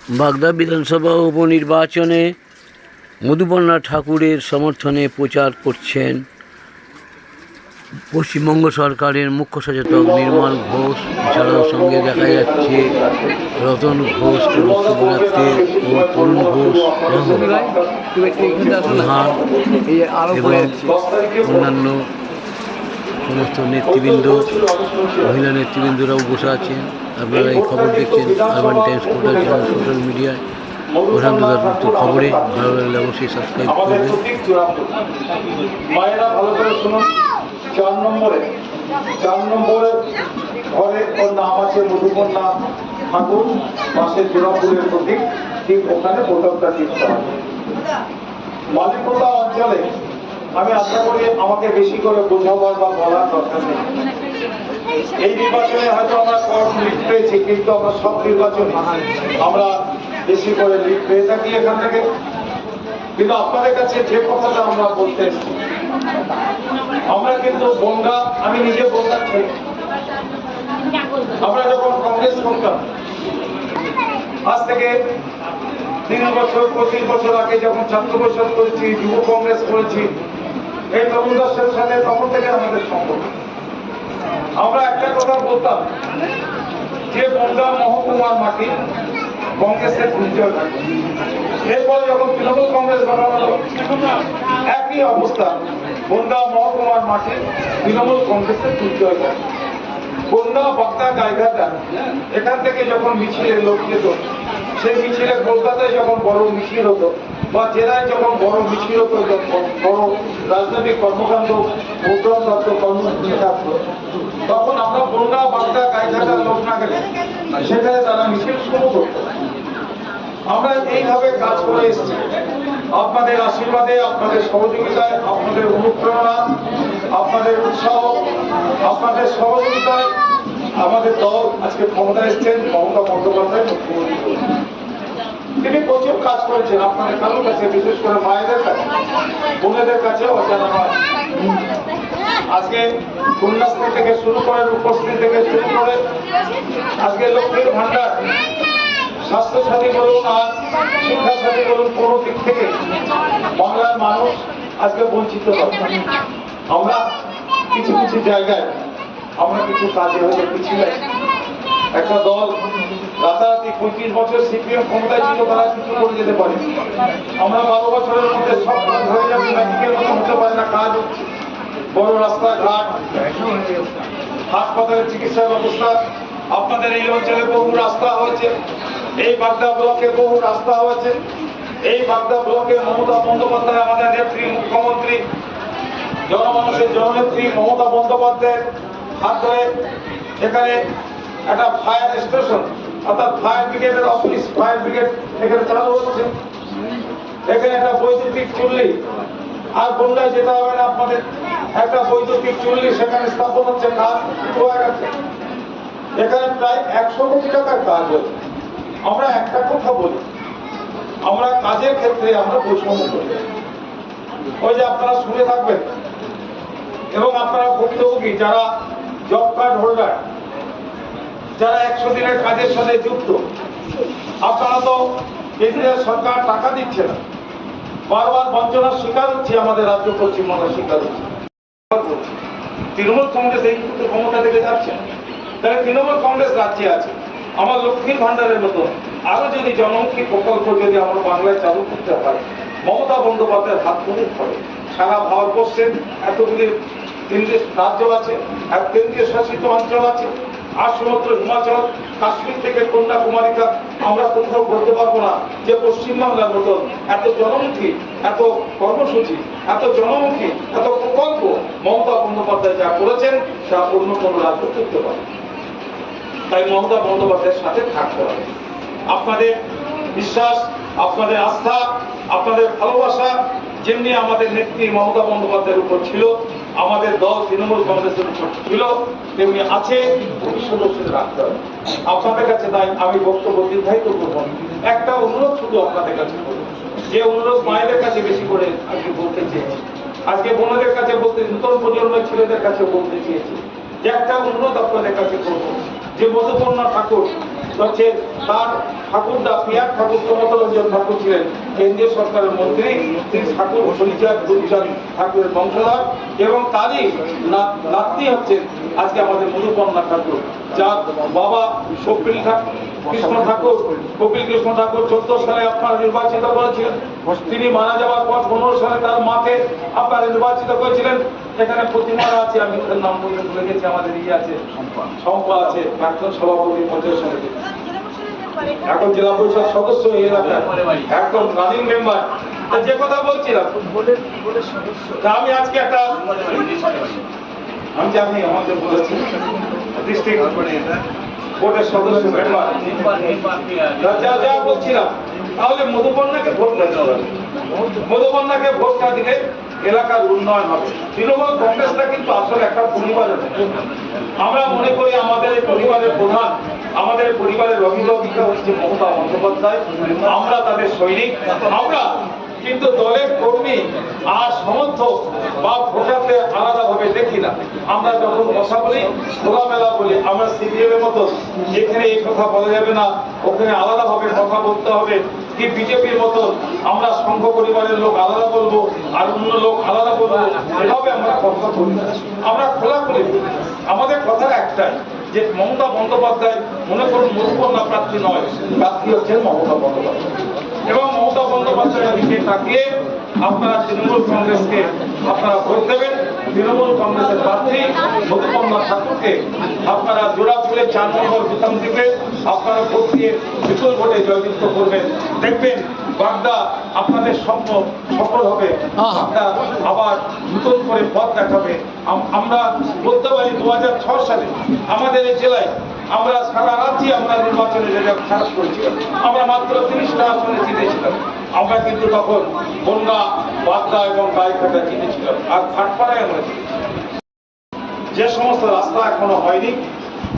বাগদা বিধানসভা উপনির্বাচনে মধুপর্ণা ঠাকুরের সমর্থনে প্রচার করছেন পশ্চিমবঙ্গ সরকারের মুখ্য সচেতক নির্মল ঘোষ। এছাড়াও সঙ্গে দেখা যাচ্ছে রতন ঘোষ, বক্তব্য ও তরুণ ঘোষ প্রধান এবং অন্যান্য সমস্ত নেতৃবৃন্দ, মহিলা নেতৃবৃন্দরাও বসে আছেন। আপনারা এই খবর দেখছেন urban Times portal channel social মিডিয়ায় প্রধান তথা খবরে। ভালো লাগলে অবশ্যই সাবস্ক্রাইব করবেন। মায়েরা ভালো করে শুনুন। 4 নম্বরে ঘরে ওর নাম আছে মধুপর্ণা ঠাকুর, পাশে জোড়াপুরের প্রতীক, ঠিক ওখানে বোতলটা টিপতে হবে। মালিকতা অঞ্চলে আমি আশা করি আমাকে বেশি করে বোঝাবার বা বলার দরকার নেই। এই নির্বাচনে হয়তো আমরা কম লিড পেয়েছি, কিন্তু আমরা সব নির্বাচনে আমরা বেশি করে লিড পেয়ে থাকি এখান থেকে। কিন্তু আপনাদের কাছে যে কথাটা আমরা বলতে এসেছি, আমরা কিন্তু বনগা, আমি নিজে বনগা ছেলে। আমরা যখন কংগ্রেস করতাম, আজ থেকে 3 বছর 25 বছর আগে যখন ছাত্র পরিষদ করেছি, যুব কংগ্রেস করেছি, এই তরুণদের সাথে তখন থেকে আমাদের সম্পর্ক। আমরা একটা কথা বলতাম যে বনগা মহকুমার মাটি কংগ্রেসের দুর্জয় থাকে। এরপরে যখন তৃণমূল কংগ্রেস গঠন হলো, একই অবস্থা, বনগা মহকুমার মাঠে তৃণমূল কংগ্রেসের দুর্জয় থাকে। বনগা বাগদা জায়গাটা এখান থেকে যখন মিছিলের লোক যেত, সেই মিছিলে কলকাতায় যখন বড় মিছিল হতো বা জেলায় যখন বড় মিছিল হতো, বড় রাজনৈতিক কর্মকাণ্ড উদ্যোগপ্রাপ্ত কর্মসূচি থাকতো, তখন আমরা বনগা বাগদা গাইঘাটার লোক না গেলে সেখানে তারা মিছিল শুরু করতো। আমরা এইভাবে কাজ করে এসেছি। আপনাদের আশীর্বাদে, আপনাদের সহযোগিতায়, আপনাদের অনুপ্রেরণা, আপনাদের উৎসাহ, আপনাদের সহযোগিতায় আমাদের দল আজকে ক্ষমতায় এসেছেন। মমতা বন্দ্যোপাধ্যায় মুখ্যমন্ত্রী, তিনি প্রচুর কাজ করেছেন আপনাদের কারোর কাছে, বিশেষ করে মায়েদের কাছে, বোনেদের কাছে অজানা নয়। আজকে কন্যাশ্রী থেকে শুরু করে, রূপশ্রী থেকে শুরু করে, আজকে লক্ষ্মীর ভান্ডার, স্বাস্থ্যসাথী বলুন আর শিক্ষাসাথী বলুন, কোনো দিক থেকে বাংলার মানুষ আজকে বঞ্চিত হচ্ছে। আমরা কিছু কিছু জায়গায় আমরা কিছু কাজে হয়তো পিছিয়ে একটা দল রাতারাতি 25 বছর সিপিএম ক্ষমতায় ছিল, তারা কিছু করে যেতে পারে। আমরা 12 বছরের মধ্যে সব কাজ হয়ে যাবে, ম্যাজিকের মতো হতে পারে না। কাজ হচ্ছে বড় রাস্তাঘাট, হাসপাতালের চিকিৎসা ব্যবস্থা। আপনাদের এই অঞ্চলে বহু রাস্তা হয়েছে, এই বাগদা ব্লকে বহু রাস্তা হয়েছে। এই বাগদা ব্লকে মমতা বন্দ্যোপাধ্যায় আমাদের নেত্রী, মুখ্যমন্ত্রী, জনমানুষের জননেত্রী মমতা বন্দ্যোপাধ্যায়ের হাত ধরে এখানে একটা ফায়ার স্টেশন অর্থাৎ ফায়ার ব্রিগেডের অফিস, ফায়ার ব্রিগেড এখানে চালু হচ্ছে। এখানে একটা বৈদ্যুতিক চুল্লি, আর বন্যায় যেতে হবে না আপনাদের, একটা বৈদ্যুতিক চুল্লি সেখানে স্থাপন হচ্ছে, কাজ শুরু হয়ে গেছে। এখানে প্রায় 100 কোটি টাকার কাজ হচ্ছে। আমরা একটা কথা বলি, আমরা কাজের ক্ষেত্রে আমরা বৈষম্য করি। ওই যে আপনারা শুনে থাকবেন এবং আপনারা ভুক্তভোগী, যারা জব কার্ড হোল্ডার, যারা 100 দিনের কাজের সাথে যুক্ত, আপনারা তো কেন্দ্রীয় সরকার টাকা দিচ্ছে না, বারবার বঞ্চনার শিকার হচ্ছে আমাদের রাজ্য পশ্চিমবঙ্গের শিকার হচ্ছে। তৃণমূল কংগ্রেস এই ক্ষমতা থেকে যাচ্ছে, তাহলে তৃণমূল কংগ্রেস রাজ্যে আছে। আমার লক্ষ্মীর ভান্ডারের মতো আরো যদি জনমুখী প্রকল্প যদি আমরা বাংলায় চালু করতে পারি, মমতা বন্দ্যোপাধ্যায়ের হাত ধরে হবে। সারা ভারতবর্ষের এতগুলি রাজ্য আছে, এক কেন্দ্রীয় শাসিত অঞ্চল আছে, আর সমুদ্র হিমাচল, কাশ্মীর থেকে কন্যাকুমারিকা, আমরা কোথাও বলতে পারবো না যে পশ্চিমবাংলার মতন এত জনমুখী, এত কর্মসূচি, এত জনমুখী, এত প্রকল্প মমতা বন্দ্যোপাধ্যায় যা করেছেন তা অন্য কোনো রাজ্য করতে পারে। তাই মমতা বন্দ্যোপাধ্যায়ের সাথে থাকতে হবে। আপনাদের বিশ্বাস, আপনাদের আস্থা, আপনাদের ভালোবাসা যেমনি আমাদের নেত্রী মমতা বন্দ্যোপাধ্যায়ের উপর ছিল, আমাদের দল তৃণমূল কংগ্রেসের উপর ছিল, তেমনি আছে, ভবিষ্যতেও সেটা রাখতে হবে আপনাদের কাছে। তাই আমি বক্তব্য দীর্ঘায়িত করব, একটা অনুরোধ শুধু আপনাদের কাছে করব, যে অনুরোধ মায়েদের কাছে বেশি করে আজকে বলতে চেয়েছি, আজকে বোনদের কাছে বলতে, নতুন প্রজন্মের ছেলেদের কাছে বলতে চেয়েছি, যে একটা অনুরোধ আপনাদের কাছে করব, যে মধুপর্ণা ঠাকুর হচ্ছে তার ঠাকুরদা পিয়ার ঠাকুর প্রমথরঞ্জন ঠাকুর ছিলেন কেন্দ্রীয় সরকারের মন্ত্রী, তিনি ঠাকুর হরিচাঁদ গুরুচাঁদ ঠাকুরের বংশধর এবং তারই নাতনি হচ্ছেন আজকে আমাদের মধুকন্যা ঠাকুর, যার বাবা কপিল কৃষ্ণ ঠাকুর 14 সালে আপনারা নির্বাচিত করেছিলেন। তিনি মারা যাওয়ার পর 15 সালে তার মাকে আপনারা নির্বাচিত করেছিলেন। এখানে প্রতিমারা আছে, আমি তার নাম ভুলে গেছি, আমাদের আছে শম্পা আছে, প্রাক্তন সভাপতি পঞ্চায়েত সমিতি, এখন জেলা পরিষদ সদস্য এই এলাকার একদম রানিং মেম্বার। যে কথা বলছিলাম, আমি আজকে একটা আমি জানি আমাদের বলেছি ডিস্ট্রিক্ট বোর্ডের সদস্য মেম্বার যা বলছিলাম, তাহলে মধুকন্যাকে ভোট দিতে হবে। মধুকন্যাকে ভোট না দিলে এলাকার উন্নয়ন হবে। তৃণমূল কংগ্রেসটা কিন্তু আসলে একটা পরিবারের, আমরা মনে করি আমাদের এই পরিবারের প্রধান, আমাদের পরিবারের অভিভাবিকা হচ্ছে মমতা বন্দ্যোপাধ্যায়, আমরা তাদের সৈনিক। আমরা কিন্তু দলের কর্মী আর সমর্থক বা ভোটারদের আলাদাভাবে দেখি না। আমরা যখন কথা বলি খোলামেলা বলি, আমরা সিপিএম এর মতো এখানে এই কথা বলা যাবে না, ওখানে আলাদাভাবে কথা বলতে হবে, কি বিজেপির মতো আমরা সংঘ পরিবারের লোক আলাদা বলবো আর অন্য লোক আলাদা বলবো, এভাবে আমরা কথা বলি না। আমরা খোলাখুলি বলি। আমাদের কথা একটাই যে মমতা বন্দ্যোপাধ্যায় মনে করুন মধুকন্যা প্রার্থী নয়, প্রার্থী হচ্ছেন মমতা বন্দ্যোপাধ্যায়, এবং মমতা বন্দ্যোপাধ্যায়ের দিকে তাকিয়ে আপনারা তৃণমূল কংগ্রেসকে আপনারা ভোট দেবেন। তৃণমূল কংগ্রেসের প্রার্থী মধুকন্যা ঠাকুরকে আপনারা জোড়াফুলে 4 নম্বর বুতাম দিবে, আপনারা ভোট দিয়ে বিপুল ভোটে জয়যুক্ত করবেন। দেখবেন বাগদা আপনাদের স্বপ্ন সফল হবে, বাগদা আবার নতুন করে পথ দেখাবে। আমরা বলতে পারি 2006 সালে আমাদের এই জেলায় আমরা সারা রাজ্যে আমরা নির্বাচনে রেজাল্ট খারাপ করেছিলাম, আমরা মাত্র 30টা আসনে জিতেছিলাম। আমরা কিন্তু তখন বনগা, বাগদা এবং গাইঘাটা জিতেছিলাম, আর ভাটপাড়ায় আমরা জিতেছিলাম। যে সমস্ত রাস্তা এখনো হয়নি,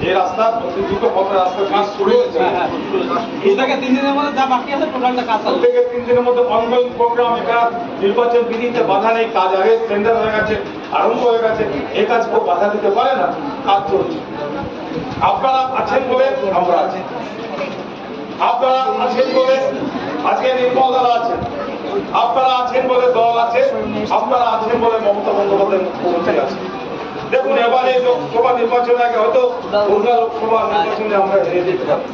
এই রাস্তা দ্রুত পথে রাস্তার কাজ শুরু হয়েছে। এটাকে 3 দিনের মধ্যে যা বাকি আছে প্রোগ্রামটা কাজ হবে। প্রত্যেকে 3 দিনের মধ্যে অনগোয়িং প্রোগ্রাম। এটা নির্বাচন বিধিতে বাধা নেই, কাজ আগে টেন্ডার হয়ে গেছে, আরম্ভ হয়ে গেছে, এই কাজ কেউ বাধা দিতে পারে না, কাজ চলছে। আপনারা আছেন বলে আমরা আছি, আপনারা আছেন বলে আজকে নির্মল দ্বারা আছেন, আপনারা আছেন বলে দল আছে, আপনারা আছেন বলে মমতা বন্দ্যোপাধ্যায় মুখ্যমন্ত্রী আছে। দেখুন এবারে লোকসভা নির্বাচনের আগে হয়তো বনগা লোকসভা নির্বাচনে আমরা হেরে যেতে পারি,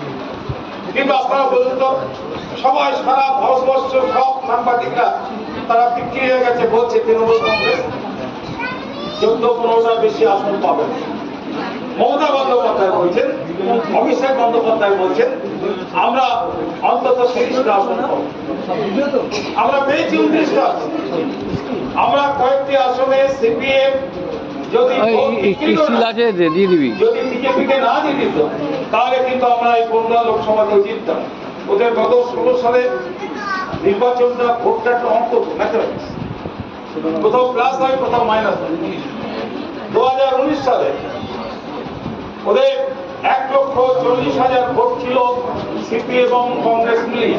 কিন্তু আপনারা বলুন তো, সবাই সারা ভারতবর্ষ সব সাংবাদিকরা তারা বিক্রি হয়ে গেছে, বলছে তৃণমূল কংগ্রেস 14-15টা বেশি আসন পাবে। মমতা বন্দ্যোপাধ্যায় বলছেন, অভিষেক বন্দ্যোপাধ্যায় বলছেন আমরা অন্তত 30টা আসন পাবো। আমরা পেয়েছি 19টা। আমরা কয়েকটি আসনে সিপিএম যদি বিজেপিকে না দিয়ে দিত, তাহলে কিন্তু আমরা এই বনগা লোকসভাতে জিততাম। ওদের গত 16 সালে নির্বাচনটা ভোটটা একটা অঙ্ক, ম্যাথমেটিক্স, কোথাও প্লাস হয় কোথাও মাইনাস হয়। 2019 সালে ওদের 1,40,000 ভোট ছিল সিপিএম এবং কংগ্রেস মিলিয়ে।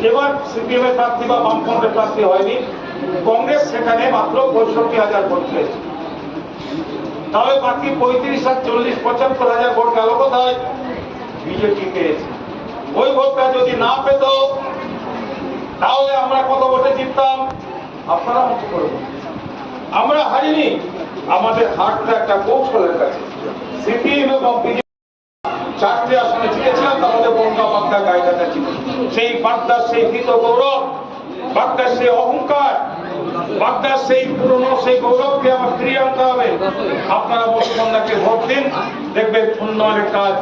এবার সিপিএম এর প্রার্থী বা বামফ্রন্টের প্রার্থী হয়নি, কংগ্রেস সেখানে মাত্র 65,000 ভোট পেয়েছে। তাহলে বাকি 35 আর 40, 75,000 ভোট গেল কোথায়? বিজেপি পেয়েছে। ওই ভোটটা যদি না পেত তাহলে আমরা কত ভোটে জিততাম? আপনারা মতো করে আমরা হারিনি, আমাদের হারটা একটা কৌশলের কাছে। সিপিএম এবং বিজেপি 4টে আসনে জিতেছিলাম, তার মধ্যে বনগা, বাগদা, গাইঘাটা ছিল। সেই বাগদার সেই ভীত গৌরব, বাগদার সেই অহংকার, বাগদার সেই পুরনো সেই গৌরবকে আমার ফিরিয়ে আনতে হবে। আপনারা মধুকন্যাকে ভোট দিন, দেখবেন উন্নয়নের কাজ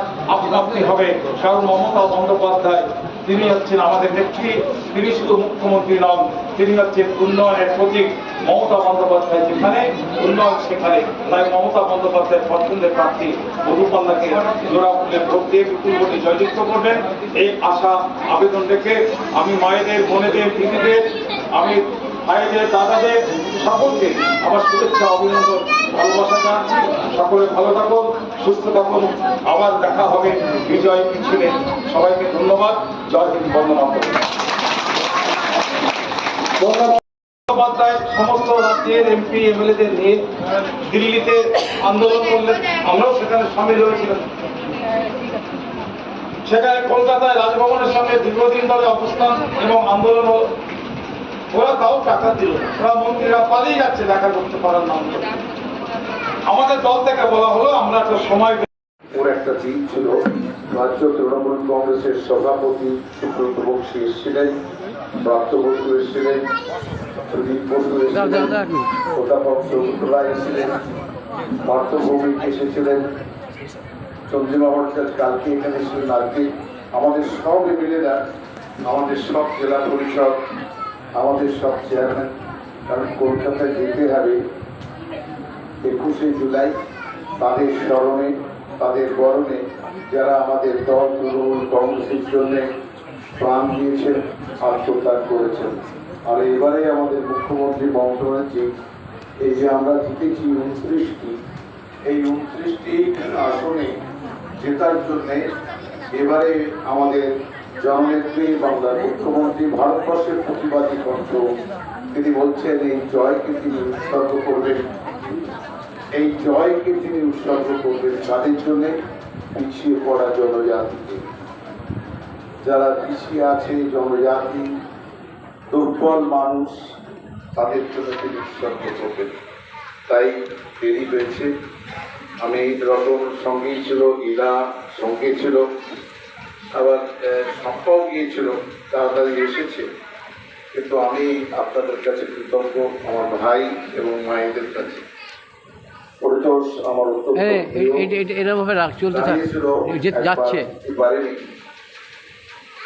আপনি হবে। কারণ মমতা বন্দ্যোপাধ্যায় তিনি হচ্ছেন আমাদের নেত্রী, তিনি শুধু মুখ্যমন্ত্রী নন, তিনি হচ্ছেন উন্নয়নের প্রতীক। মমতা বন্দ্যোপাধ্যায় যেখানে উন্নয়ন সেখানে, তাই মমতা বন্দ্যোপাধ্যায় পছন্দের প্রার্থী মধুকন্যাকে জোড়া ফুলে ভোট দিয়ে বিপুল ভোটে জয়যুক্ত করবেন, এই আশা আবেদন রেখে আমি মায়েদের, বোনেদের, দিদিদের, আমি ভাইদের, দাদাদের সকলকে আমার শুভেচ্ছা, অভিনন্দন, ভালোবাসা জানাচ্ছি। সকলে ভালো থাকুন, সুস্থ থাকুন, আবার দেখা হবে বিজয় মিছিলে। সবাইকে ধন্যবাদ। জয় হিন্দ, বন্দে মাতরম। বন্দ্যোপাধ্যায় সমস্ত রাজ্যের এমপি এমএলএদের নিয়ে দিল্লিতে আন্দোলন করলেন, আমরাও সেখানে সামিল হয়েছিলাম। সেখানে কলকাতায় রাজভবনের সামনে দীর্ঘদিন ধরে অবস্থান এবং আন্দোলন হল। ওরা তাও টাকা দিল না। ওরা মন্ত্রীরা পালিয়ে যাচ্ছে দেখা করতে পারার নাম করে। আমাদের দল থেকে বলা হলো আমরা একটা সময় ওর একটা দিন ছিল, রাজ্য তৃণমূল কংগ্রেসের সভাপতি সুব্রত বক্সী এসেছিলেন, প্রাপ্ত বসু এসেছিলেন, সুদীপ বসু এসেছিলেন, প্রতাপক চৌধুরী এসেছিলেন, পার্থ ভৌমিক এসেছিলেন, চন্দ্রিমা ভট্টাচার্য কালকে এখানে এসেছিলেন। আজকে আমাদের সব এমএলএরা, আমাদের সব জেলা পরিষদ, আমাদের সব চেয়ারম্যান, কারণ কলকাতায় যেতে হবে 21শে জুলাই, তাদের স্মরণে, তাদের বরণে যারা আমাদের দল তৃণমূল কংগ্রেসের জন্য প্রাণ দিয়েছেন, আত্মত্যাগ করেছেন। আর এবারে আমাদের মুখ্যমন্ত্রী মমতা ব্যানার্জি, এই যে আমরা জিতেছি 29টি, এই 29টি আসনে জেতার জন্য এবারে আমাদের জননেত্রী বাংলার মুখ্যমন্ত্রী, ভারতবর্ষের প্রতিবাদী কণ্ঠ, তিনি বলছেন এই জয়কে তিনি উৎসর্গ করবেন, এই জয়কে তিনি উৎসর্গ করবেন তাদের জন্য পিছিয়ে পড়া জনজাতিকে, যারা পিছিয়ে আছে, জনজাতি, দুর্বল মানুষ, তাদের জন্য তিনি উৎসর্গ করবেন। তাই দেরি হয়েছে। আমি রতন সঙ্গেই ছিল, ইলা সঙ্গে ছিল, আবার সম্পাও গিয়েছিল, তাড়াতাড়ি এসেছে। কিন্তু আমি আপনাদের কাছে কৃতজ্ঞ, আমার ভাই এবং মায়েদের কাছে। পরিতোষ আমার এরকম ভাবে রাগ চলতে যাচ্ছে, পারেনি,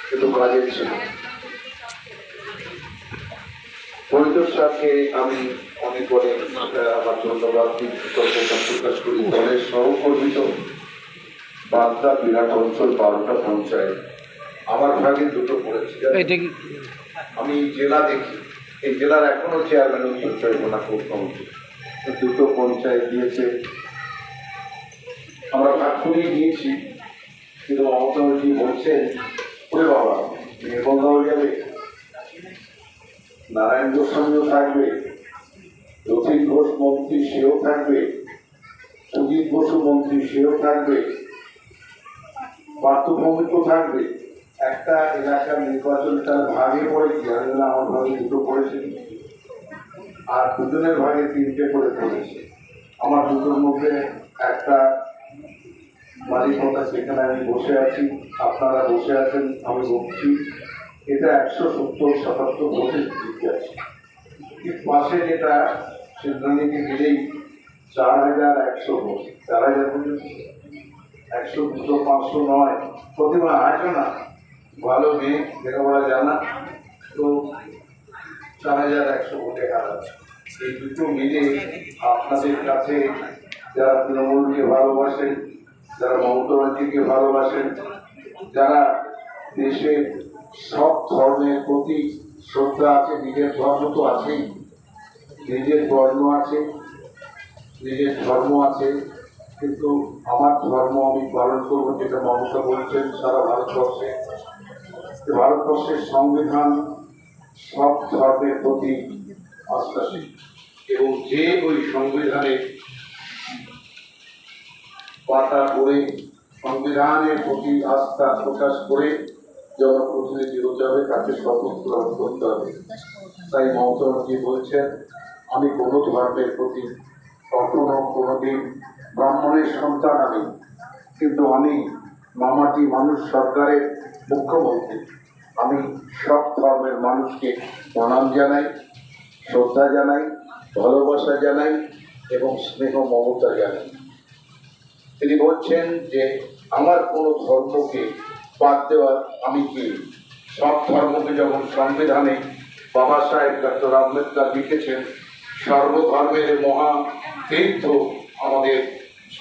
কিন্তু কাজের ছিল। পরিতোষ সাহেবকে আমি অনেক অনেক আমার ধন্যবাদ কৃতজ্ঞতা প্রকাশ করি। দলের সহকর্মী তো বাগদা বিরাট অঞ্চল 12টা পঞ্চায়েত আমার ভাগে দুটো পড়েছে। আমি জেলা দেখি, এই জেলার এখনো চেয়ারম্যান উত্তর চব্বিশ মুখ্যমন্ত্রী দুটো পঞ্চায়েত দিয়েছে, আমরা ভাগ করেই দিয়েছি। কিন্তু মমতা ব্যানার্জি বলছেন, ওরে বাবা নির্মল হয়ে যাবে, নারায়ণ গোস্বামীও থাকবে, রথিক ঘোষ মন্ত্রী সেও থাকবে, সুজিত বসু মন্ত্রী সেও থাকবে, পার্থ ভৌমিকও থাকবে। একটা এলাকার নির্বাচন তার ভাগে পড়েছি, আমি আমার ভাগে দুটো পড়েছে, আর দুজনের ভাগে 3টে করে পড়েছে। আমার দুটোর মধ্যে একটা মালিকতা, সেখানে আমি বসে আছি, আপনারা বসে আছেন, আমি বলছি এটা 170-77 ভোটে জিতে আছে। ঠিক পাশে যেটা সিদ্ধান্তিকে গেলেই 4100 ভোট, 4000 পর্যন্ত 100, 200, 500 নয়, প্রতিমা আসে না, ভালো মেয়ে লেখাপড়া জানা, তো 4100 ভোটে হারাচ্ছে। এই দুটো মিলে আপনাদের কাছে যারা তৃণমূলকে ভালোবাসেন, যারা মমতা ব্যানার্জিকে ভালোবাসেন, যারা দেশের সব ধর্মের প্রতি শ্রদ্ধা আছে, নিজের ধর্ম তো আছেই, নিজের বর্ণ আছে, নিজের ধর্ম আছে, কিন্তু আমার ধর্ম আমি পালন করবো, যেটা মমতা বলছেন সারা ভারতবর্ষে। ভারতবর্ষের সংবিধান সব ধর্মের প্রতি আস্থাশীল, এবং যে ওই সংবিধানে পাতা করে সংবিধানের প্রতি আস্থা প্রকাশ করে জনপ্রতিনিধি হতে হবে, তাকে শপথ গ্রহণ করতে হবে। তাই মমতা ব্যানার্জি বলছেন, আমি কোনো ধর্মের প্রতি কখনো কোনোদিন, ব্রাহ্মণের সন্তান আমি, কিন্তু আমি মামাটি মানুষ সরকারের মুখ্যমন্ত্রী, আমি সব ধর্মের মানুষকে প্রণাম জানাই, শ্রদ্ধা জানাই, ভালোবাসা জানাই এবং স্নেহ মমতা জানাই। তিনি বলছেন যে আমার কোনো ধর্মকে বাদ দেওয়ার আমি কি, সব ধর্মকে যখন সংবিধানে বাবা সাহেব ডক্টর আম্বেদকর লিখেছেন, সর্বধর্মের মহা তীর্থ আমাদের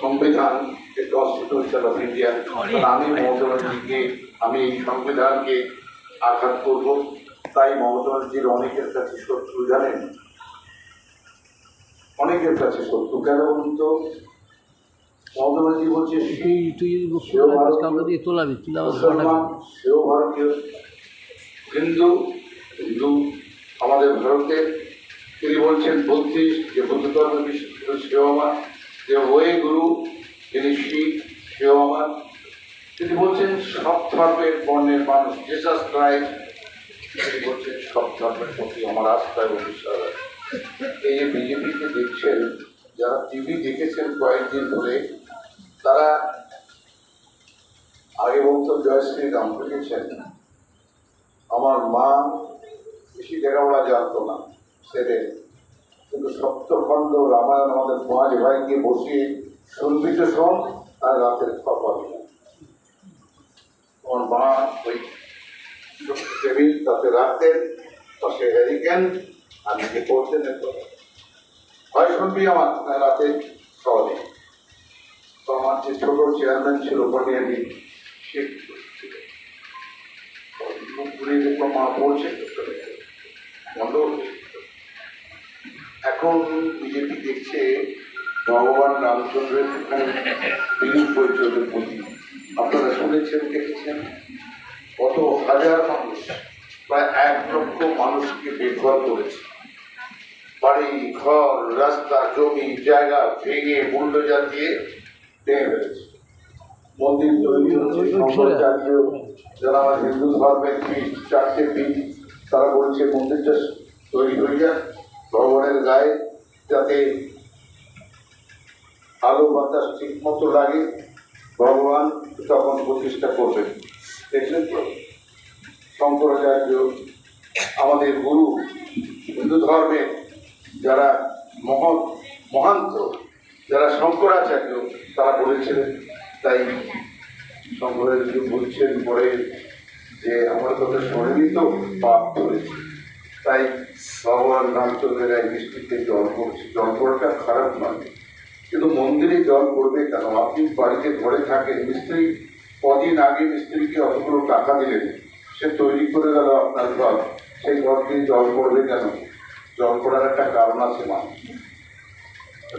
সংবিধান, কনস্টিটিউশন অফ ইন্ডিয়া, আমি মমতা ব্যানার্জিকে, আমি এই সংবিধানকে আঘাত করব। তাই মমতা ব্যানার্জির অনেকের কাছে শত্রু, জানেন, অনেকের কাছে শত্রু। কেন বলুন তো? মমতা ব্যানার্জি বলছে সেও ভারতীয়, হিন্দু, হিন্দু আমাদের ভারতের। তিনি বলছেন 32 যে বুদ্ধ ধর্ম বিশ্বস্ত সেও আমার, যে হয়ে গুরু তিনি শিখ সেও আমার, তিনি বলছেন সব ধর্মের বর্ণের মানুষ জেসাস ক্রাইস্ট, তিনি বলছেন সব ধর্মের প্রতি আমার আস্থা এবং বিশ্বাস আছে। এই যে বিজেপিকে দেখছেন, যারা টিভি দেখেছেন কয়েকদিন ধরে, তারা আগে বলতো জয় শ্রীরাম বুঝেছেন। আমার মা বেশি লেখাপড়া জানতো না ছেলে, কিন্তু সপ্তখণ্ড রামায়ণ আমাদের পাঁচ ভাইকে বসিয়ে শুনবি তো শোন আর রাতের খবর। আমার মা ওই টেবিল তাতে রাখতেন, পাশে হ্যারিকেন আর নিজে পড়তেন। হয় শুনবি আমার রাতে সহজে। তো আমার যে ছোট চেয়ারম্যান ছিল পটিয়ালি, সে মা পড়ছে বন্ধ। এখন বিজেপি দেখছে ভগবান রামচন্দ্রের বিলুপ হয়ে চলে প্রতি। আপনারা শুনেছেন, দেখেছেন কত হাজার মানুষ, প্রায় 1 লক্ষ মানুষকে বেঘর করেছে। বাড়ি ঘর রাস্তা জমি জায়গা ভেঙে বুলডোজার দিয়ে ভেঙে ফেলেছে। মন্দির তৈরি হচ্ছে, শঙ্করাচার্য যারা আমার হিন্দু ধর্মের পীঠ, 4টে পীঠ, তারা বলছে মন্দিরটা তৈরি হয়ে যাক ভগবানের গায়ে, যাতে আলো বাতাস ঠিক মতো লাগে, ভগবান তখন প্রতিষ্ঠা করবেন। দেখলেন তো শঙ্করাচার্য আমাদের গুরু, হিন্দু ধর্মের যারা মহান্ত, যারা শঙ্করাচার্য, তারা বলেছিলেন। তাই শঙ্করাচার্য বলছেন পরে যে আমার কথা শোনেনি তো পাপ ধরেছে। তাই ভগবান রামচন্দ্রের এই বৃষ্টিতে জল পড়ছে। জল পড়াটা খারাপ নয়, কিন্তু মন্দিরে জল পড়বে কেন? আপনি বাড়িতে ঘরে থাকেন, মিস্ত্রি কদিন আগে মিস্ত্রিকে অতগুলো টাকা দিলেন, সে তৈরি করে গেল আপনার ঘর, সেই ঘর দিয়ে জল পড়বে কেন? জল পড়ার একটা কারণ আছে। মা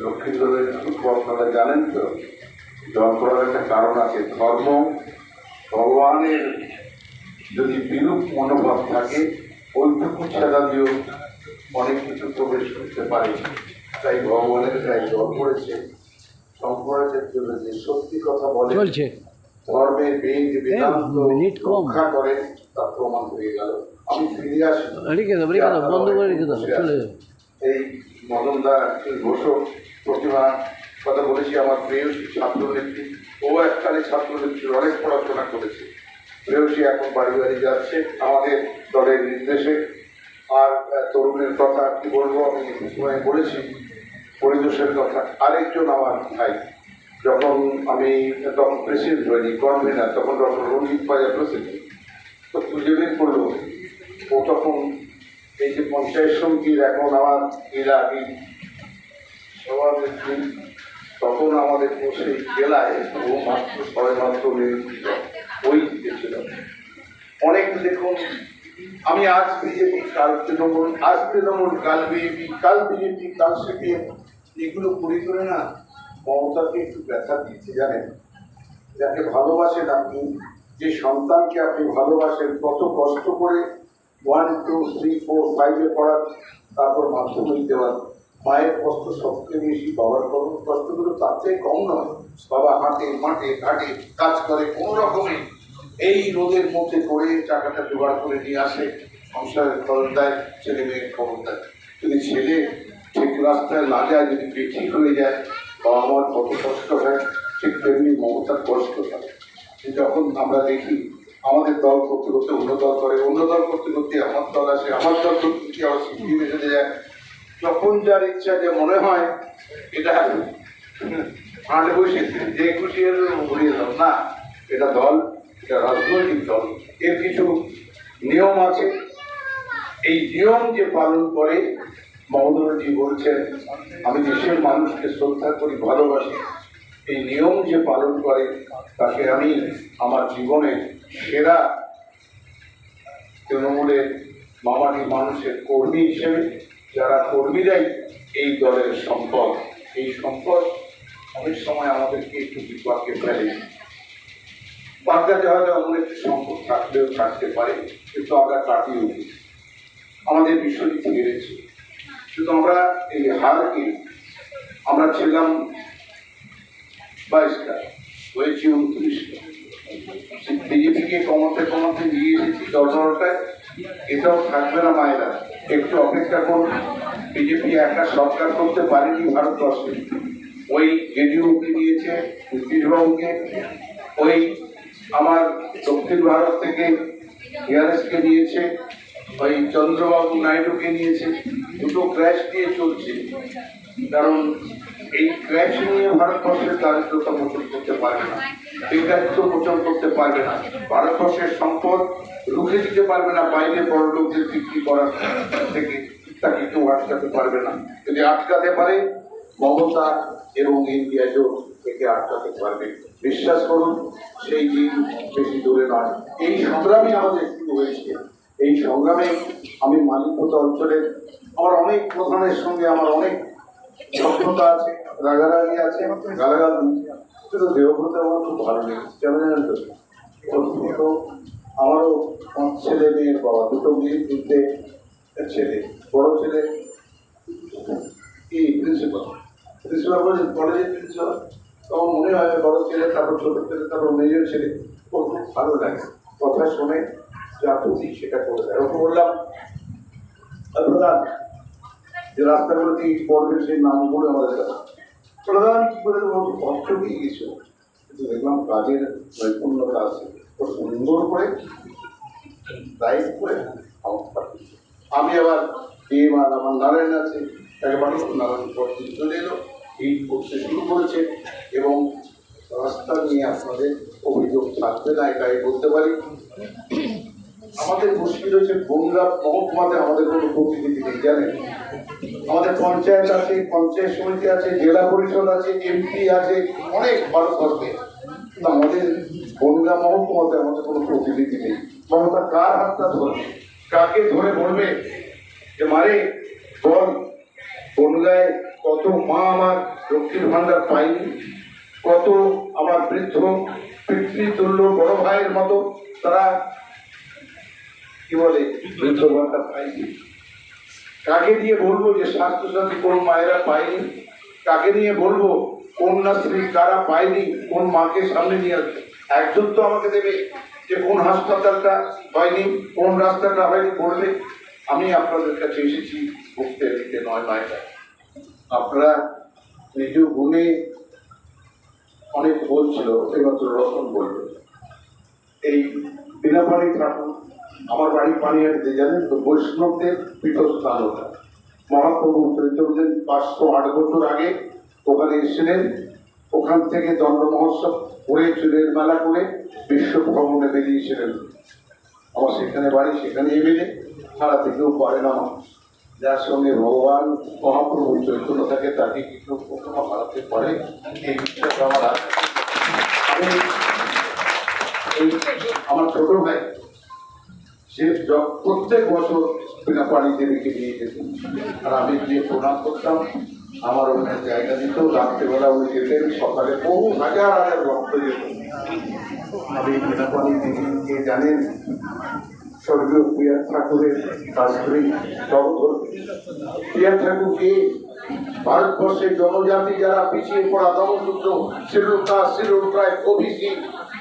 লক্ষ্মী জলের আপনারা জানেন তো, জল পড়ার একটা কারণ আছে। ধর্ম ভগবানের যদি বিরূপ মনোভাব থাকে, ওইটুকু ছেড়া দিয়েও অনেক কিছু প্রবেশ করতে পারে। তাই ভগবানের গায়ে জল পড়েছে। শঙ্করাচার্য যে সত্যি কথা বলে, ধর্মের বেদ বেদান্ত রক্ষা করে, তা প্রমাণ হয়ে গেল। আমি ফিরে আসি এই মদনদা ঘোষক প্রতিভা কথা বলেছি, আমার প্রেয়সী ছাত্র নেত্রী। ও এককালে ছাত্র নেত্রী, অনেক পড়াশোনা করেছে। প্রেয়সী এখন বাড়ি বাড়ি যাচ্ছে আমাদের দলের নির্দেশে। আর তরুণের কথা কি বলবো, আমি সময় বলেছি পরিবেশের কথা। আরেকজন আমার ভাই, যখন আমি তখন প্রেসিডেন্ট হয়নি, কনভেনার, তখন ডক্টর রঞ্জিত পাজা প্রেসিডেন্ট, তো খুঁজে বের করলো। ও তখন এই যে পঞ্চায়েত সমিতির এখন আমার আগে সভানেত্রী, তখন আমাদের সেই জেলায় ও মাত্র 6 মাত্র ওই দিতেছিল অনেক। দেখুন, আমি আজ বিজেপি, কাল তৃণমূল, আজ তৃণমূল, কাল বিজেপি, কাল বিজেপি, কাল সিপিএম, এগুলো করি করে না মমতাকে একটু ব্যথা দিচ্ছে। জানেন, যাকে ভালোবাসেন আপনি, যে সন্তানকে আপনি ভালোবাসেন, কত কষ্ট করে 1, 2, 3, 4, 5-এ পড়ান, তারপর মাধ্যমিক দেওয়ার। মায়ের কষ্ট সবচেয়ে বেশি, বাবার কষ্টগুলো তার থেকে কম নয়। বাবা হাটে মাঠে ঘাটে কাজ করে, কোনো রকমে এই রোদের মধ্যে করে টাকাটা জোগাড় করে নিয়ে আসে, সংসারের খরচ দেয়, ছেলে মেয়ের খবর দেয়। যদি ছেলে ঠিক রাস্তায় না যায়, যদি বেঠিক হয়ে যায়, বাবা মার কত কষ্ট হয়, ঠিক তেমনি মমতার কষ্ট হয়। যখন আমরা দেখি আমাদের দল করতে করতে অন্য দল করে, অন্য দল করতে করতে আমার দল আসে, আমার দল করতে করতে আবার সিপিএমে চলে যায়। যখন যার ইচ্ছা যে মনে হয় এটা ফাঁড় বসেছে, যে খুশি হলে ঘুরিয়ে দাও না, এটা দল, এটা রাজনৈতিক দল, এর কিছু নিয়ম আছে। এই নিয়ম যে পালন করে, মমতাজি বলছেন আমি দেশের মানুষকে শ্রদ্ধা করি, ভালোবাসি, এই নিয়ম যে পালন করে তাকে আমি আমার জীবনের সেরা তৃণমূলের মামাটি মানুষের কর্মী হিসেবে, যারা কর্মীরাই এই দলের সম্পদ, এই সম্পদ অনেক সময় আমাদেরকে একটু বিপাকে ফেলে। বাগদাতে হয়তো এমন একটি সম্পদ থাকলেও থাকতে পারে, কিন্তু আমরা কাটিয়ে উঠি, আমাদের বিশ্বজিৎ হেরেছি। কিন্তু আমরা এই হারকে, আমরা ছিলাম 22টা, হয়েছি 29টা। বিজেপিকে কমাতে কমাতে নিয়ে এসেছি 11টায়, এটাও থাকবে না মায়েরা, একটু অপেক্ষা করুন। বিজেপি একটা সরকার করতে পারেনি ভারতবর্ষে, ওই জেডিইউকে নিয়েছে, নীতিশবাবুকে, ওই আমার দক্ষিণ ভারত থেকে কে নিয়েছে, ওই চন্দ্রবাবু নাইডুকে নিয়েছে, দুটো ক্র্যাশ দিয়ে চলছে। কারণ এই ক্র্যাশ নিয়ে ভারতবর্ষের দারিদ্রতা মোচন করতে পারবে না, বেকারত্ব মোচন করতে পারবে না, ভারতবর্ষের সম্পদ রুখে দিতে পারবে না, বাইরে বড় লোকদের বিক্রি করার থেকে তাকে কেউ আটকাতে পারবে না। যদি আটকাতে পারে মমতা এবং ইন্ডিয়া জোট থেকে আটকাতে পারবে। বিশ্বাস করুন, সেই দিন বেশি দূরে নয়। এই সংগ্রামই আমাদের শুরু হয়েছে। এই সংগ্রামে আমি মালিকগত অঞ্চলের আমার অনেক প্রধানের সঙ্গে আমার অনেক সভ্যতা আছে, রাগারাগি আছে, গালাগালি, কিন্তু দেহব্রত আমার খুব ভালো লেগেছে। কেন জানেন তো, আমারও ছেলে মেয়ের বাবা, দুটো মেয়ে, তিনটে ছেলে। বড় ছেলে কি প্রিন্সিপাল বলে কলেজের প্রিন্সিপাল। তখন মনে হয় বড় ছেলে, তারপর ছোট ছেলে, তারপর মেজর ছেলে, খুব ভালো লাগে। কথা শুনে যা বুঝি সেটা করে দেয়। ওকে বললাম প্রধান যে রাস্তাগুলো কি পড়বে সেই নামগুলো আমাদের কাছে। প্রধান কি করে দেবো, কষ্ট দিয়ে কিছু, কিন্তু দেখলাম কাজের নৈপুণ্যতা আছে, ও সুন্দর করে গাইড করে আমি আবার আমার নারায়ণ আছে, তাকে পাঠিয়ে নারায়ণ পরদিন চলে এলো, এই করতে শুরু করেছে। এবং রাস্তা নিয়ে আপনাদের অভিযোগ থাকবে না, এটাই বলতে পারি। আমাদের মুশকিল হচ্ছে গঙ্গা মহকুমাতে আমাদের কোনো প্রতিনিধি নেই, জানেন। আমাদের পঞ্চায়েত আছে, পঞ্চায়েত সমিতি আছে, জেলা পরিষদ আছে, এমপি আছে, অনেক ভারতবর্ষে, কিন্তু আমাদের গঙ্গা মহকুমাতে আমাদের কোনো প্রতিনিধি নেই। মমতা কার হাতটা ধরবে, কাকে ধরে বলবে যে মারে বল গঙ্গায় কত মা আমার লক্ষ্মীর ভান্ডার পাইনি, কত আমার বৃদ্ধ পিতৃতুল্য বড় ভাইয়ের মতো তারা কি বলে বৃদ্ধ ভাতা পাইনি। কাকে দিয়ে বলবো যে স্বাস্থ্যসাথী কোন মায়েরা পায়নি, কাকে নিয়ে বলবো কন্যাশ্রী কারা পায়নি, কোন মাকে সামনে নিয়ে আসবে। একজন তো আমাকে দেবে যে কোন হাসপাতালটা হয়নি, কোন রাস্তাটা হয়নি বলবে। আমি আপনাদের কাছে এসেছি ভুগতে দিতে নয় মায়েরা। আপনারা নিজ গুণে অনেক বলছিল, এইমাত্র রতন বলবে এই বিনা পানি ঠাকুর আমার বাড়ি পানিহাটিতে, জানেন তো, বৈষ্ণবদের পীঠস্থান ওটা। মহাপ্রভু চৈতন্যদেব 508 বছর আগে ওখানে এসেছিলেন, ওখান থেকে দণ্ড মহোৎসব করে চুলের মেলা করে বিশ্ব ভ্রমণে বেরিয়েছিলেন। আমার সেখানে বাড়ি, সেখানে এমএলএ, ছাড়া থেকেও পারে না মানুষ। যার সঙ্গে ভগবান মহাপ্রভু চৈতন্য থাকে তাকে কিছু কখনো হারাতে পারে, এই বিশ্বাস আমার আছে। আমার ছোট ভাই সে প্রত্যেক বছর বিনা পানিতে রেখে দিয়ে যেত, আর আমি গিয়ে প্রণাম করতাম। আমার ওখানে জায়গা দিত, রাত্রেবেলা উনি যেতেন, সকালে বহু হাজার হাজার ভক্ত যেত। আমি বিনা পানি দিকে জানেন স্বর্গীয় প্রিয়া ঠাকুরের শাস্ত্রী জগধর প্রিয়া ঠাকুরকে ভারতবর্ষের জনজাতি যারা পিছিয়ে পড়া দমসূত্র, শ্রীলঙ্কায় ওবিসি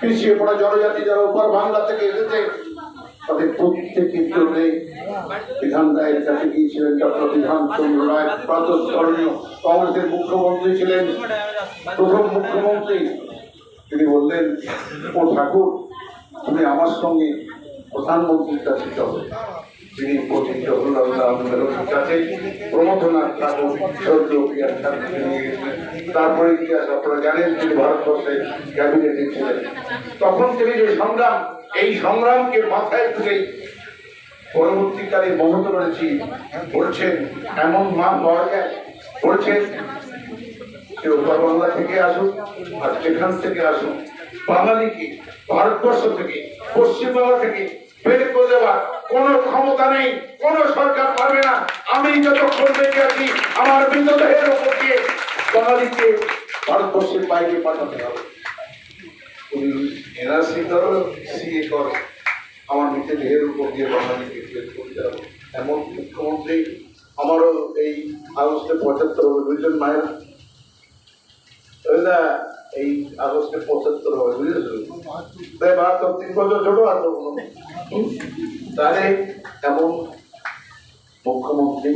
পিছিয়ে পড়া জনজাতি যারা উপর বাংলা থেকে এসেছে, তাদের প্রত্যেকের জন্য বিধান রায়ের কাছে গিয়েছিলেন। ডক্টর বিধান চন্দ্র রায় প্রাতঃস্মরণীয় কংগ্রেসের মুখ্যমন্ত্রী ছিলেন, প্রথম মুখ্যমন্ত্রী। তিনি বললেন, ও ঠাকুর তুমি আমার সঙ্গে প্রধানমন্ত্রীর কাছে চলো। তিনি পণ্ডিত জওহরলাল নেহরুর কাছে প্রমথনাথ ঠাকুর স্বর্গীয় প্রিয়া ঠাকুরকে নিয়ে গেছিলেন। তারপরে ইতিহাস আপনারা জানেন, তিনি ভারতবর্ষে ক্যাবিনেটে ছিলেন। তখন তিনি যে সংগ্রাম, এই সংগ্রামকে মাথায় তুলেই পরবর্তীকালে মমতা ব্যানার্জি বলছেন এমন মা পাওয়া যায়, বলছেন যে উত্তর বাংলা থেকে আসুন আর যেখান থেকে আসুন, বাঙালিকে ভারতবর্ষ থেকে পশ্চিমবাংলা থেকে বের করে দেওয়ার কোন ক্ষমতা নেই, কোন সরকার পারবে না। আমি যতক্ষণ বেঁচে আছি আমার মৃতদেহের উপর দিয়ে বাঙালিকে ভারতবর্ষের বাইরে পাঠাতে হবে। তুমি এনআরসি করো, সিএ করো, আমার মৃতদেহের উপর দিয়ে বাঙালিকে বের করতে হবে। এমন মুখ্যমন্ত্রী আমারও এই আগস্টে 75 হবে, বুঝলেন মায়ের। এই আগস্টে 75 হবে, বুঝেছো? তাই 72, 3 বছর ছোট আছে। তাহলে এমন মুখ্যমন্ত্রী,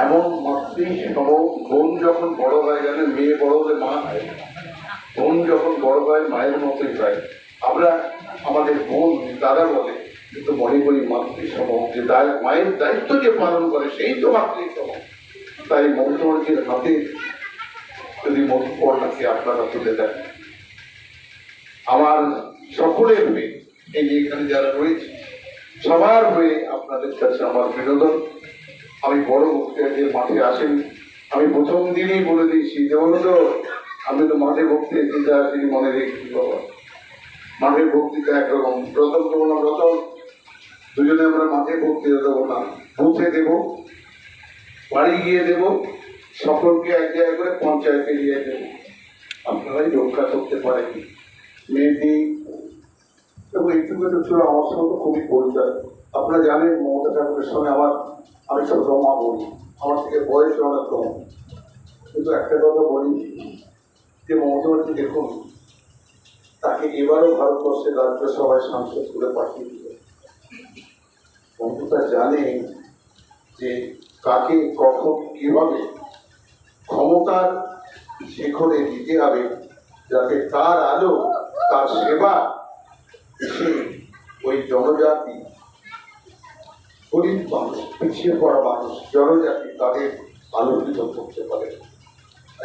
এমন মাতৃ সম বোন যখন বড় হয়, জানেন মেয়ে বড় হলে মা হয়, বোন যখন বড় হয় মায়ের মতোই হয়। আমরা আমাদের বোন দাদা বলে, কিন্তু মনে করি মাতৃ সম, যে মায়ের দায়িত্ব যে পালন করে সেই তো মাতৃ সম। তাই মমতার হাতে যদি মধুপর্ণাকে আপনারা তুলে দেন, আমার সকলের হয়ে, এই যে এখানে যারা রয়েছে সবার হয়ে আপনাদের কাছে আমার বিনোদন। আমি বড় বক্তৃতাদের মাঠে আসেন, আমি প্রথম দিনই বলে দিয়েছি যেমন তো আমি তো মাঠে বক্তৃতা আসিনি, মনে রেখেছি বাবা। মাঠের বক্তৃতা একরকম, প্রথম দেবো না, প্রথম দুজনে আমরা মাঠে বক্তৃতা দেবো না, বুথে দেব, বাড়ি গিয়ে দেব, সকলকে এক জায়গায় করে পঞ্চায়েতে গিয়ে দেবো। আপনারাই রক্ষা করতে পারেন মেয়েটি। এবং এইটুকু ছিল আমার সঙ্গে খুবই পরিচয়। আপনারা জানেন মমতা ঠাকুরের সঙ্গে আমি সব রমা বলি, আমার থেকে বয়স অনেক কম, কিন্তু একটা কথা বলি যে মমতা ব্যানার্জি দেখুন, তাকে এবারও ভারতবর্ষের রাজ্যসভায় সাংসদ করে পাঠিয়ে দিল। মমতা জানে যে কাকে কখন কিভাবে ক্ষমতার শিখরে দিতে হবে, যাতে তার আলো, তার সেবা সে ওই জনজাতি, গরিব মানুষ, পিছিয়ে পড়া মানুষ, জনজাতি তাদের আলোকিত করতে পারে।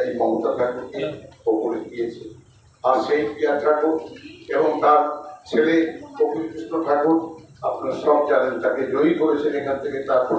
এই মমতা ঠাকুরকে ওপরে দিয়েছে। আর সেই প্রিয়া ঠাকুর এবং তার ছেলে কপিল কৃষ্ণ ঠাকুর, আপনারা সব জানেন, তাকে জয়ী করেছেন এখান থেকে। তারপর